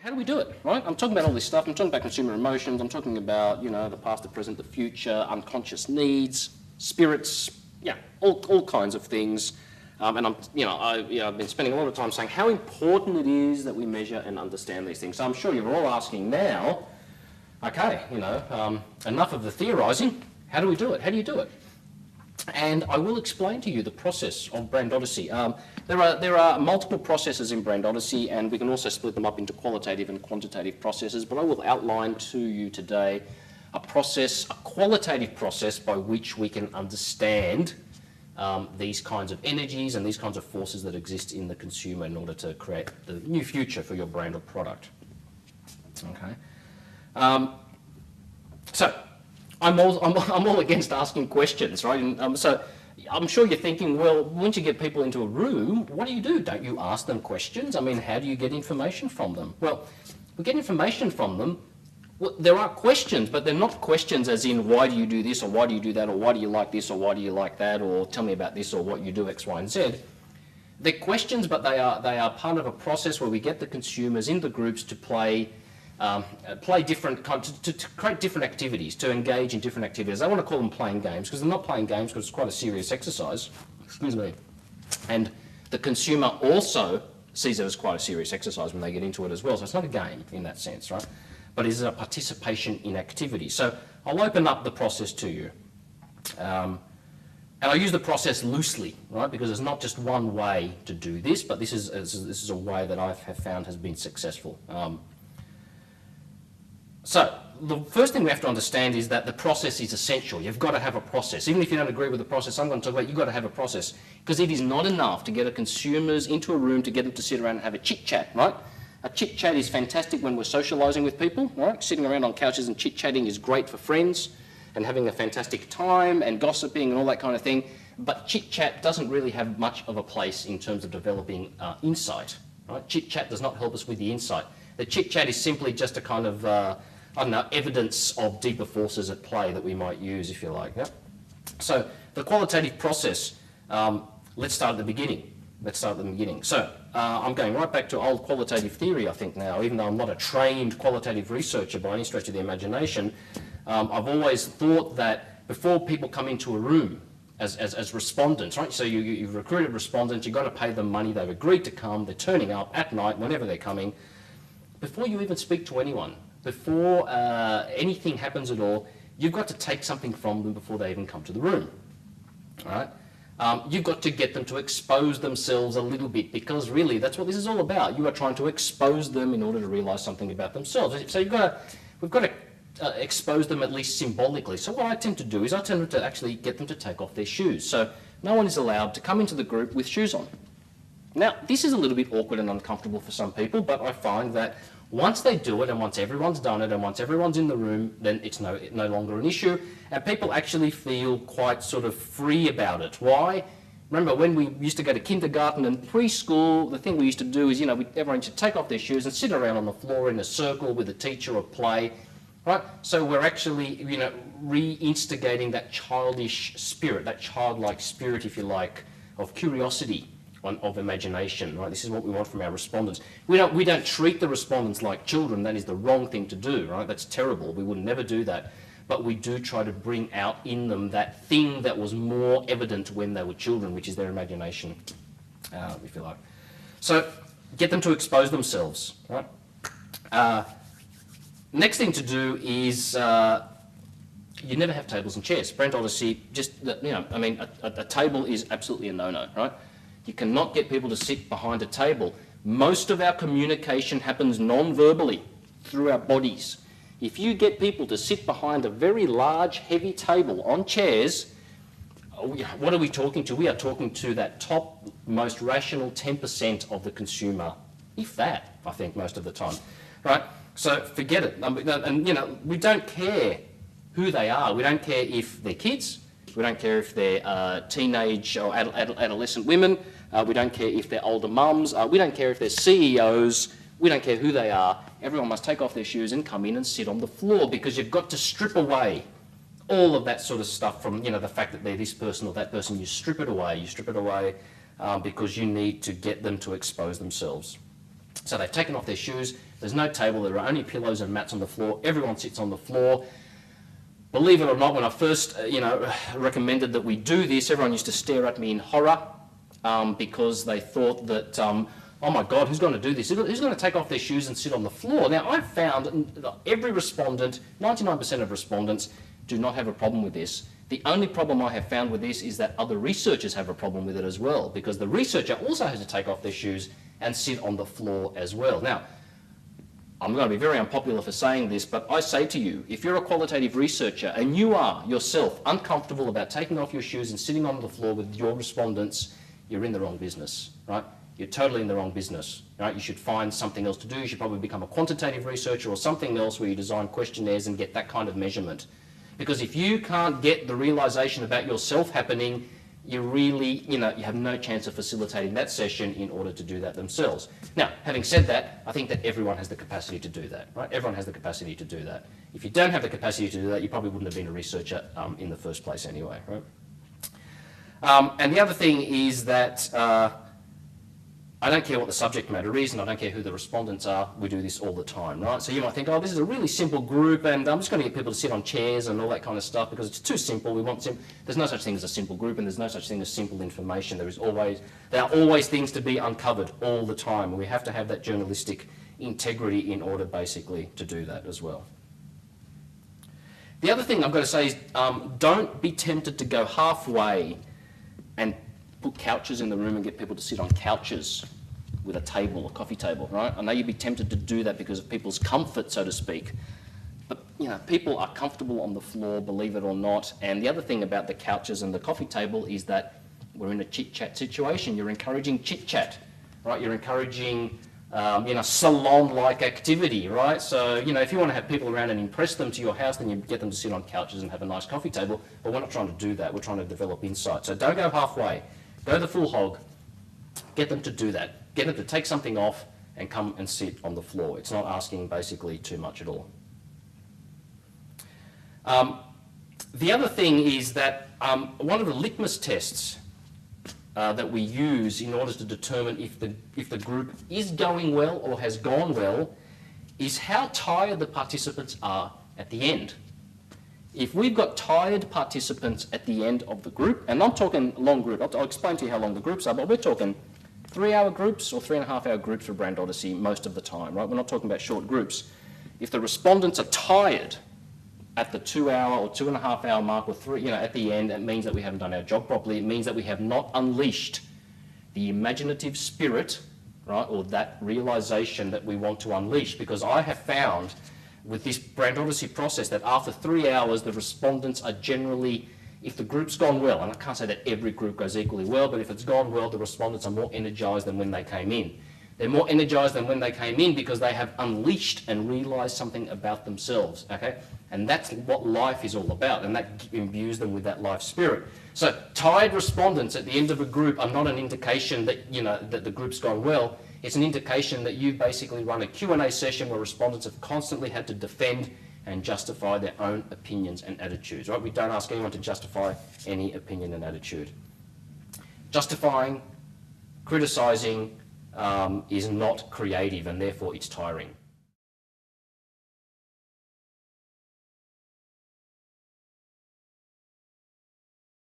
How do we do it, right? I'm talking about all this stuff. I'm talking about consumer emotions. I'm talking about, the past, the present, the future, unconscious needs, spirits, all kinds of things. And I've been spending a lot of time saying how important it is that we measure and understand these things. So I'm sure you're all asking now, okay, enough of the theorising. How do we do it? How do you do it? And I will explain to you the process of brandOdyssey. There are multiple processes in brandOdyssey, and we can also split them up into qualitative and quantitative processes, but I will outline to you today a qualitative process by which we can understand these kinds of energies and these kinds of forces that exist in the consumer in order to create the new future for your brand or product. Okay. So I'm all against asking questions, right? And, so I'm sure you're thinking, well, once you get people into a room, what do? Don't you ask them questions? I mean, how do you get information from them? Well, we get information from them. Well, there are questions, but they're not questions as in why do you do this, or why do you do that, or why do you like this, or why do you like that, or tell me about this, or what you do X, Y, and Z. They're questions, but they are part of a process where we get the consumers in the groups to play different to create different activities, to engage in different activities. I want to call them playing games because they're not playing games because it's quite a serious exercise. Excuse me. And the consumer also sees it as quite a serious exercise when they get into it as well. So it's not a game in that sense, right? But it's a participation in activity. So I'll open up the process to you. And I use the process loosely, right? Because there's not just one way to do this, but this is a way that I have found has been successful. So the first thing we have to understand is that the process is essential. You've got to have a process. Even if you don't agree with the process I'm going to talk about, you've got to have a process. Because it is not enough to get a consumers into a room to get them to sit around and have a chit-chat, right? A chit-chat is fantastic when we're socialising with people, right? Sitting around on couches and chit-chatting is great for friends and having a fantastic time and gossiping and all that kind of thing. But chit-chat doesn't really have much of a place in terms of developing insight, right? Chit-chat does not help us with the insight. The chit-chat is simply just a kind of evidence of deeper forces at play that we might use, if you like. Yeah? So the qualitative process, let's start at the beginning. So I'm going right back to old qualitative theory, I think now, even though I'm not a trained qualitative researcher by any stretch of the imagination. I've always thought that before people come into a room as respondents, right? So you've recruited respondents, you've got to pay them money, they've agreed to come, they're turning up at night, whenever they're coming. Before you even speak to anyone, before anything happens at all, you've got to take something from them before they even come to the room, all right? You've got to get them to expose themselves a little bit, because really that's what this is all about. You are trying to expose them in order to realise something about themselves. So we've got to expose them at least symbolically. So what I tend to do is I tend to actually get them to take off their shoes. So no one is allowed to come into the group with shoes on. Now, this is a little bit awkward and uncomfortable for some people, but I find that once they do it, and once everyone's done it, and once everyone's in the room, then it's no longer an issue, and people actually feel quite sort of free about it. Why? Remember, when we used to go to kindergarten and preschool, the thing we used to do is, everyone used to take off their shoes and sit around on the floor in a circle with a teacher or play, right? So we're actually, re-instigating that childish spirit, that childlike spirit, if you like, of curiosity, of imagination, right? This is what we want from our respondents. We don't treat the respondents like children. That is the wrong thing to do, right? That's terrible. We would never do that. But we do try to bring out in them that thing that was more evident when they were children, which is their imagination, if you like. So get them to expose themselves, right? Next thing to do is you never have tables and chairs. brandOdyssey, a table is absolutely a no-no, right? You cannot get people to sit behind a table. Most of our communication happens non-verbally, through our bodies. If you get people to sit behind a very large, heavy table on chairs, what are we talking to? We are talking to that top, most rational 10% of the consumer, if that, I think, most of the time, right? So forget it. And, we don't care who they are. We don't care if they're kids. We don't care if they're teenage or adolescent women. We don't care if they're older mums. We don't care if they're CEOs. We don't care who they are. Everyone must take off their shoes and come in and sit on the floor, because you've got to strip away all of that sort of stuff from, the fact that they're this person or that person. You strip it away. Because you need to get them to expose themselves. So they've taken off their shoes, there's no table, there are only pillows and mats on the floor, everyone sits on the floor. Believe it or not, when I first recommended that we do this, everyone used to stare at me in horror because they thought that, oh my God, who's going to do this? Who's going to take off their shoes and sit on the floor? Now, I've found that every respondent, 99% of respondents, do not have a problem with this. The only problem I have found with this is that other researchers have a problem with it as well, because the researcher also has to take off their shoes and sit on the floor as well. Now, I'm going to be very unpopular for saying this, but I say to you, if you're a qualitative researcher and you are yourself uncomfortable about taking off your shoes and sitting on the floor with your respondents, you're in the wrong business, right? You're totally in the wrong business, right? You should find something else to do. You should probably become a quantitative researcher or something else where you design questionnaires and get that kind of measurement. Because if you can't get the realization about yourself happening, you really, you have no chance of facilitating that session in order to do that themselves. Now, having said that, I think that everyone has the capacity to do that, right? Everyone has the capacity to do that. If you don't have the capacity to do that, you probably wouldn't have been a researcher in the first place anyway, right? And the other thing is that I don't care what the subject matter is, and I don't care who the respondents are, we do this all the time, right? So you might think, oh, this is a really simple group, and I'm just going to get people to sit on chairs and all that kind of stuff because it's too simple. There's no such thing as a simple group, and there's no such thing as simple information. There are always things to be uncovered all the time, and we have to have that journalistic integrity in order basically to do that as well. The other thing I've got to say is don't be tempted to go halfway and put couches in the room and get people to sit on couches with a table, a coffee table, right? I know you'd be tempted to do that because of people's comfort, so to speak. But, people are comfortable on the floor, believe it or not. And the other thing about the couches and the coffee table is that we're in a chit-chat situation. You're encouraging chit-chat, right? You're encouraging, salon-like activity, right? So, if you want to have people around and impress them to your house, then you get them to sit on couches and have a nice coffee table. But we're not trying to do that. We're trying to develop insight. So don't go halfway. Go the full hog, get them to do that. Get them to take something off and come and sit on the floor. It's not asking basically too much at all. The other thing is that one of the litmus tests that we use in order to determine if the group is going well or has gone well is how tired the participants are at the end. If we've got tired participants at the end of the group, and I'm talking long group, I'll explain to you how long the groups are, but we're talking 3-hour groups or 3.5-hour groups for brandOdyssey most of the time, right? We're not talking about short groups. If the respondents are tired at the 2-hour or 2.5-hour mark or 3, at the end, it means that we haven't done our job properly. It means that we have not unleashed the imaginative spirit, right, or that realization that we want to unleash, because I have found with this brandOdyssey process that after 3 hours, the respondents are generally, if the group's gone well, and I can't say that every group goes equally well, but if it's gone well, the respondents are more energized than when they came in. They're more energized than when they came in because they have unleashed and realized something about themselves, okay? And that's what life is all about, and that imbues them with that life spirit. So tired respondents at the end of a group are not an indication that, that the group's gone well. It's an indication that you've basically run a Q&A session where respondents have constantly had to defend and justify their own opinions and attitudes, right? We don't ask anyone to justify any opinion and attitude. Justifying, criticising is not creative, and therefore it's tiring.